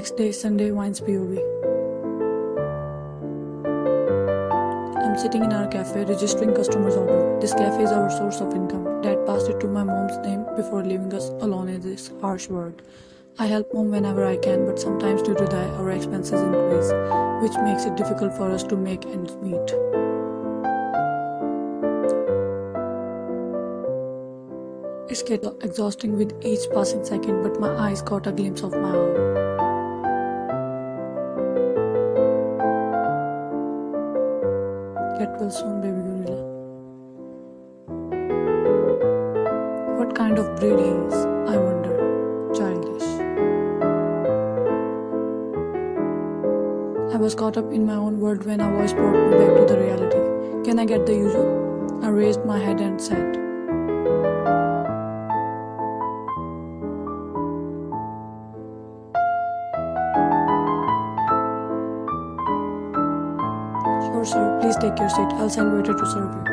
Next day, Sunday, Wines POV. I'm sitting in our cafe registering customers' order. This cafe is our source of income. Dad passed it to my mom's name before leaving us alone in this harsh world. I help mom whenever I can, but sometimes due to that, our expenses increase, which makes it difficult for us to make ends meet. It's getting exhausting with each passing second, but my eyes caught a glimpse of my arm. Get well soon, baby gorilla. What kind of breed he is, I wonder. Childish. I was caught up in my own world when a voice brought me back to the reality. Can I get the usual? I raised my head and said, "Sure, sir, please take your seat. I'll send waiter to serve you."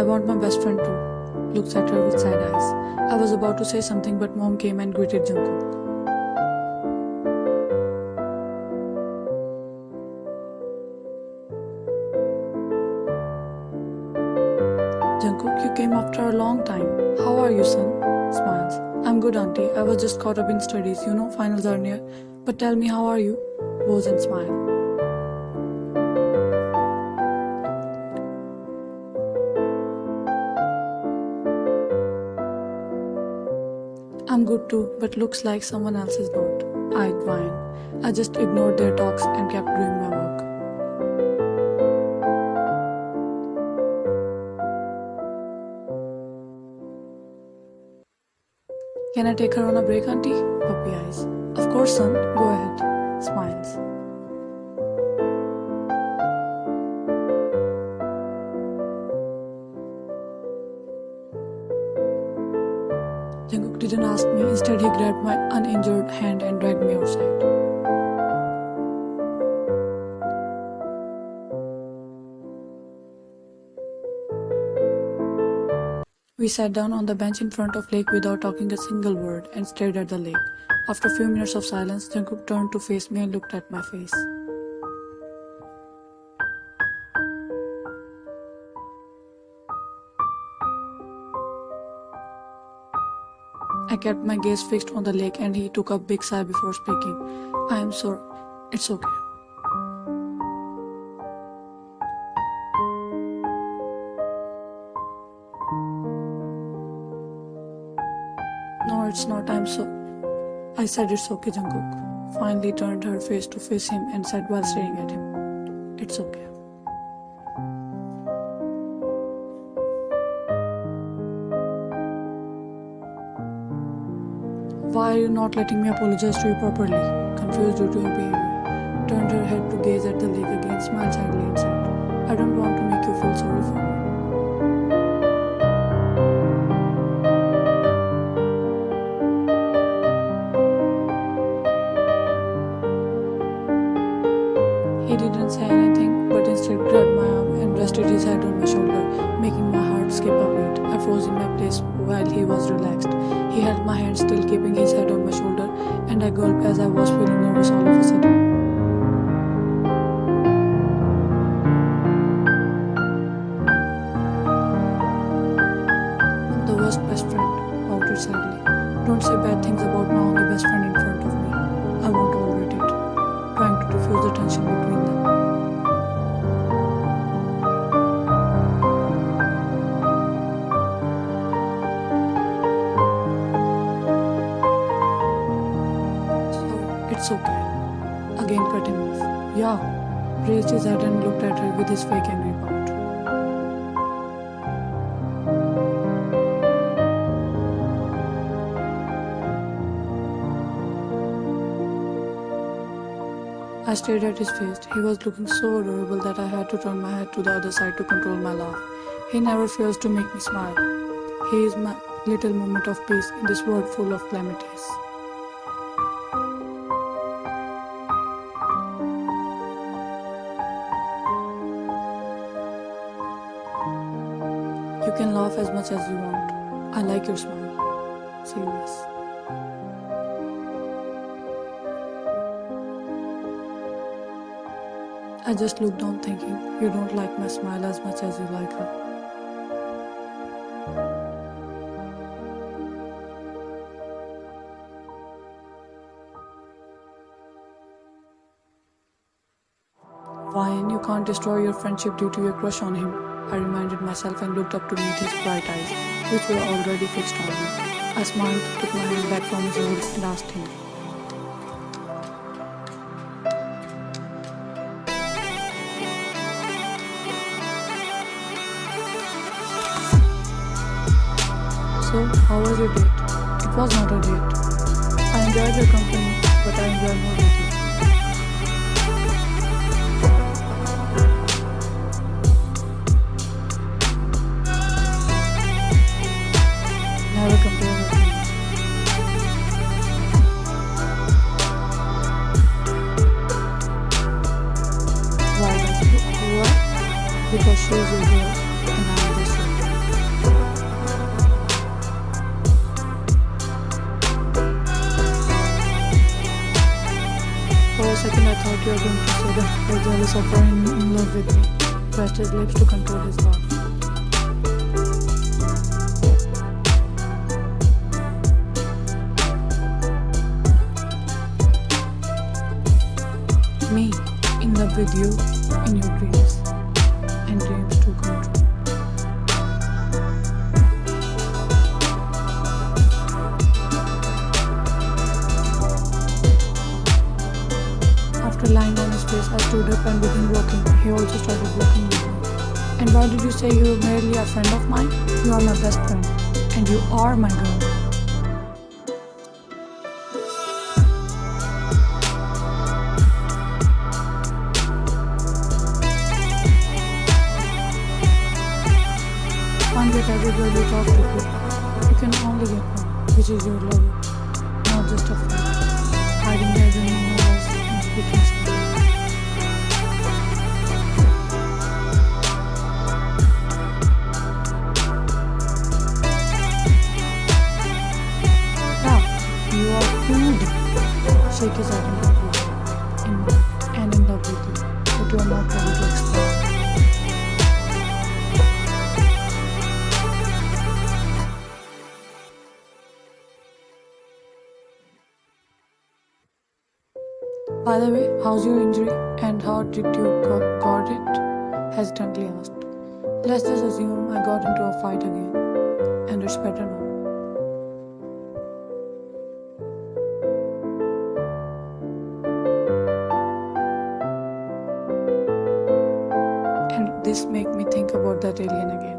"I want my best friend too," looks at her with sad eyes. I was about to say something, but mom came and greeted Jungkook. "Jungkook, you came after a long time. How are you, son?" Smiles. "I'm good, auntie. I was just caught up in studies. Finals are near. But tell me, how are you?" Bows and smile. "I'm good too, but looks like someone else is not." I whine. I just ignored their talks and kept doing my work. "Can I take her on a break, auntie?" Puppy eyes. "Of course, son. Go ahead." Smiles. Jungkook didn't ask me. Instead, he grabbed my uninjured hand and dragged me outside. We sat down on the bench in front of lake without talking a single word and stared at the lake. After a few minutes of silence, Jungkook turned to face me and looked at my face. I kept my gaze fixed on the lake and he took a big sigh before speaking. "I am sorry. It's okay." "No, it's not. I said it's okay," Jungkook finally turned her face to face him and said while staring at him, "It's okay." "Why are you not letting me apologize to you properly?" Confused due to her behavior. Turned her head to gaze at the lake again, smiled sadly and said, "I don't want to make you feel sorry for me." He didn't say anything, but instead grabbed my arm and rested his head on my shoulder, making my heart skip a beat. I froze in my place while he was relaxed. He held my hand, still keeping his head on my shoulder, and I gulped as I was feeling nervous all of a sudden. "I'm the worst best friend," pouted sadly. "Don't say bad things about my only best friend in front of me. I won't tolerate it." Trying to diffuse the tension between them. "It's okay." Again cut him off. "Yeah." Raised his head and looked at her with his fake angry pout. I stared at his face. He was looking so adorable that I had to turn my head to the other side to control my laugh. He never fails to make me smile. He is my little moment of peace in this world full of calamities. You can laugh as much as you want. I like your smile. Serious. I just looked down thinking, you don't like my smile as much as you like her. Ryan, you can't destroy your friendship due to your crush on him. I reminded myself and looked up to meet his bright eyes, which were already fixed on me. I smiled, took my hand back from his hold, and asked him, so, how was your date? It was not a date. I enjoyed your company, but I enjoyed more with you. Never compare with me. Why does she? What? Because she is your girl, and I am just you. For a second, I thought you were going to say that you're jealous of her and in love with me. Pressed his lips to control his laugh. Me, in love with you, in your dreams, and dreams to come true. After lying on his face, I stood up and began walking. He also started walking with me. And why did you say you were merely a friend of mine? You are my best friend, and you are my girl. Can't get every girl you talk to good. You can only get one, which is your lover, not just a friend. Hiding there doing no voice and speaking slowly. Yeah, you are rude. Shake his head and conclude. In love and in love with you, but you are not ready to explain. By the way, how's your injury and how did you got it? Hesitantly asked. Let's just assume I got into a fight again, and it's better now. And this made me think about that alien again,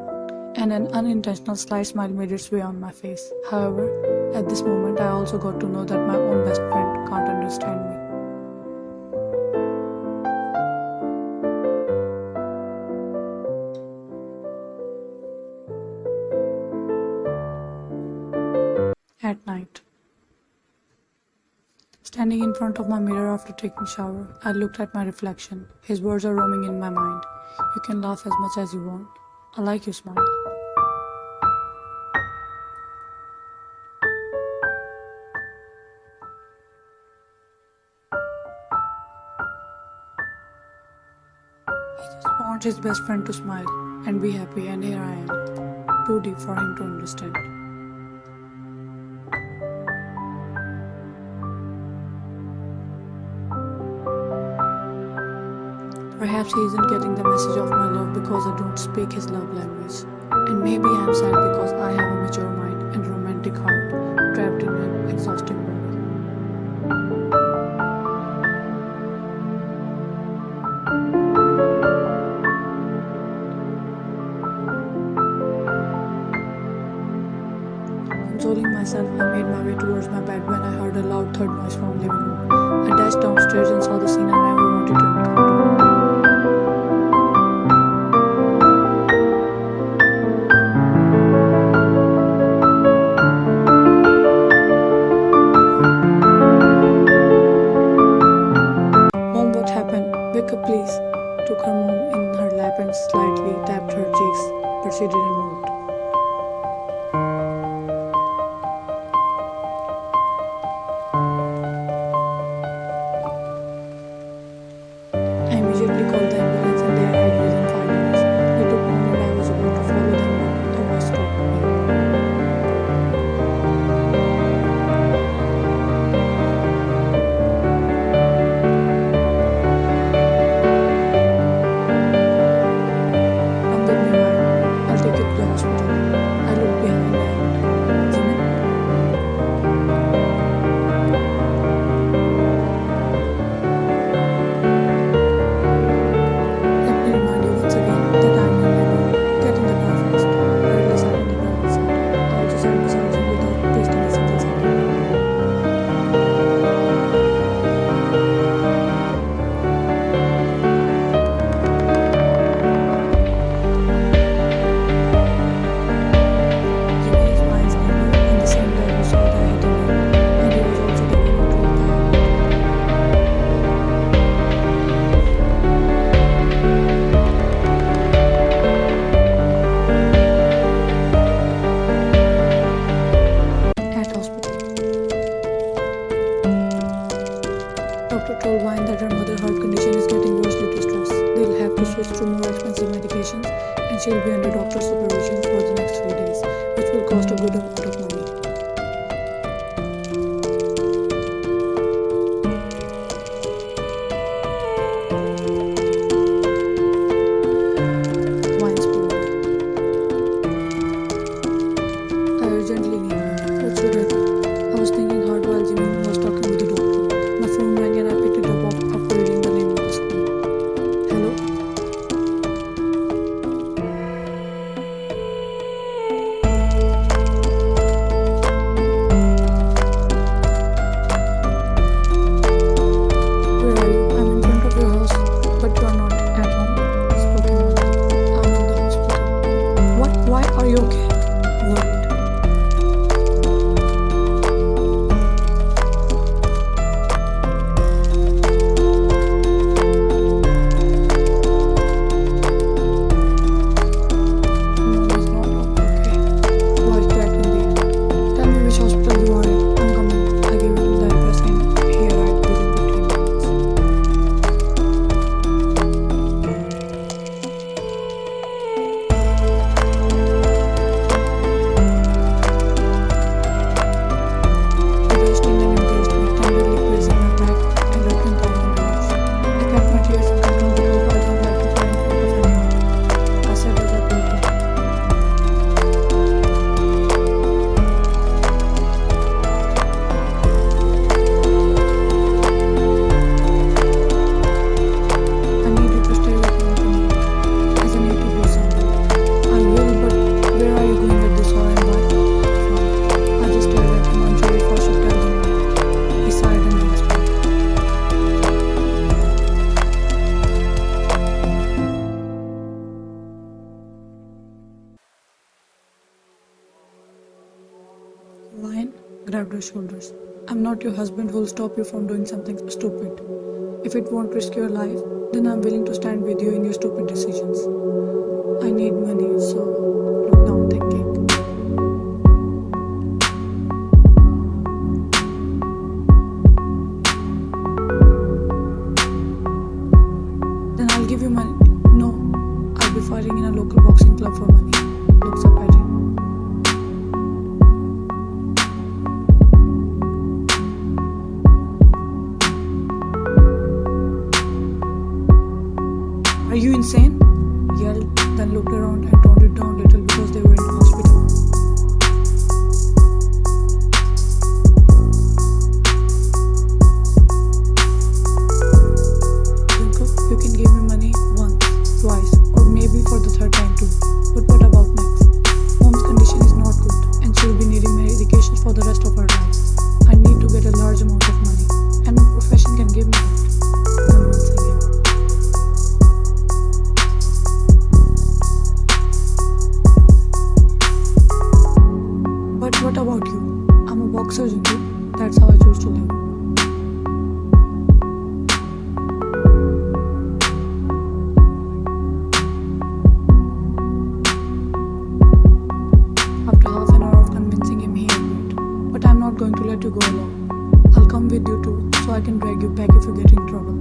and an unintentional slight smile made its way on my face. However, at this moment I also got to know that my own best friend can't understand me. At night. Standing in front of my mirror after taking shower, I looked at my reflection. His words are roaming in my mind. You can laugh as much as you want. I like your smile. He just wants his best friend to smile and be happy, and here I am, too deep for him to understand. Perhaps he isn't getting the message of my love because I don't speak his love language. And maybe I am sad because I have a mature mind and a romantic heart trapped in an exhausting body. Consoling myself, I made my way towards my bed when I heard a loud third noise from the living room. I dashed downstairs and saw the scene I never wanted to encounter. Mom, what happened? Wake up, please. Took her mom in her lap and slightly tapped her cheeks, but she didn't move. told Vine that her mother's heart condition is getting worse due to stress. They'll have to switch to more expensive medications and she'll be under doctor's supervision for the next 3 days, which will cost a good amount of money. Vine's period. I urgently need money. What should I do? I was thinking hard while Jimmy was talking with the doctor. My phone rang and I picked it up after reading the name on the screen. Hello? Where are you? I'm in front of your house, but you are not at home. Spoken only. I'm in the hospital. What? Why are you okay? Worried. Mom is not okay. Voice cracked in the end. Tell me which hospital you are in. I'm coming. I gave him the address and he arrived within 15 minutes. He rushed in and embraced me, tenderly pressing my back and uttering kind words. I kept my tears in control because I don't like to cry in front of anyone. I said as I pulled back. I need you to stay with me tonight, as I need to do something. I will, but where are you going with this or and why? Fine. I just stared at him, unsure if I should tell him or not. He sighed and then spoke. Lion grabbed her shoulders. I'm not your husband who'll stop you from doing something stupid. If it won't risk your life, then I'm willing to stand with you in your stupid decisions. I need money, so look down thinking. Then I'll give you money. No, I'll be fighting in a local boxing club for money. Looks up at him. Are you insane? Yelled, then looked around and toned it down little because they were in hospital. Jungkook, you can give me money once, twice, or maybe for the third time too. But what about next? Mom's condition is not good and she'll be needing medications for the rest of her life. I need to get a large amount of money and my profession can give me that. Convincing him. But what about you? I'm a boxer, Jungkook. That's how I choose to live. After half an hour of convincing him, he agreed. But I'm not going to let you go alone. I'll come with you too, so I can drag you back if you get in trouble.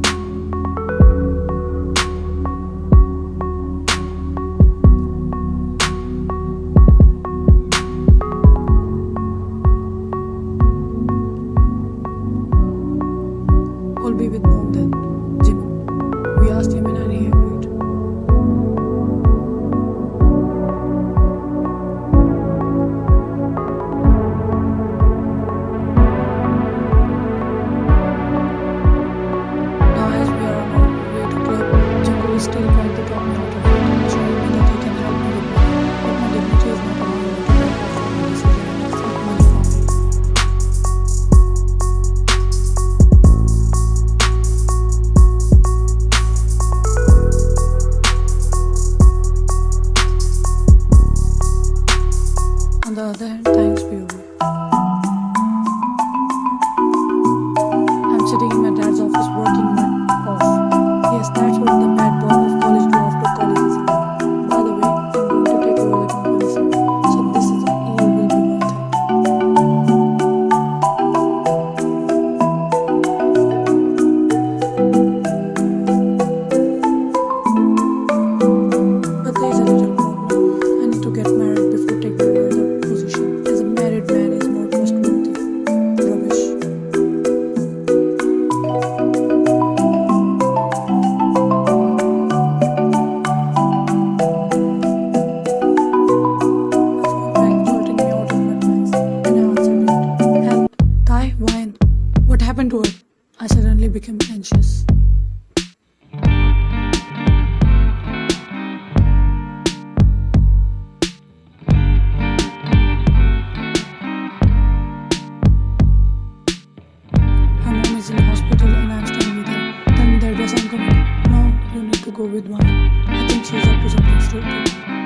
I'll be with Mom then, Jimmy. We asked him and he agreed. Now as we are on happened to her? I suddenly became anxious. Her mom is in the hospital and I'm staying with her. Tell me the address, I'm coming. No, you need to go with one. I think she's up to something stupid.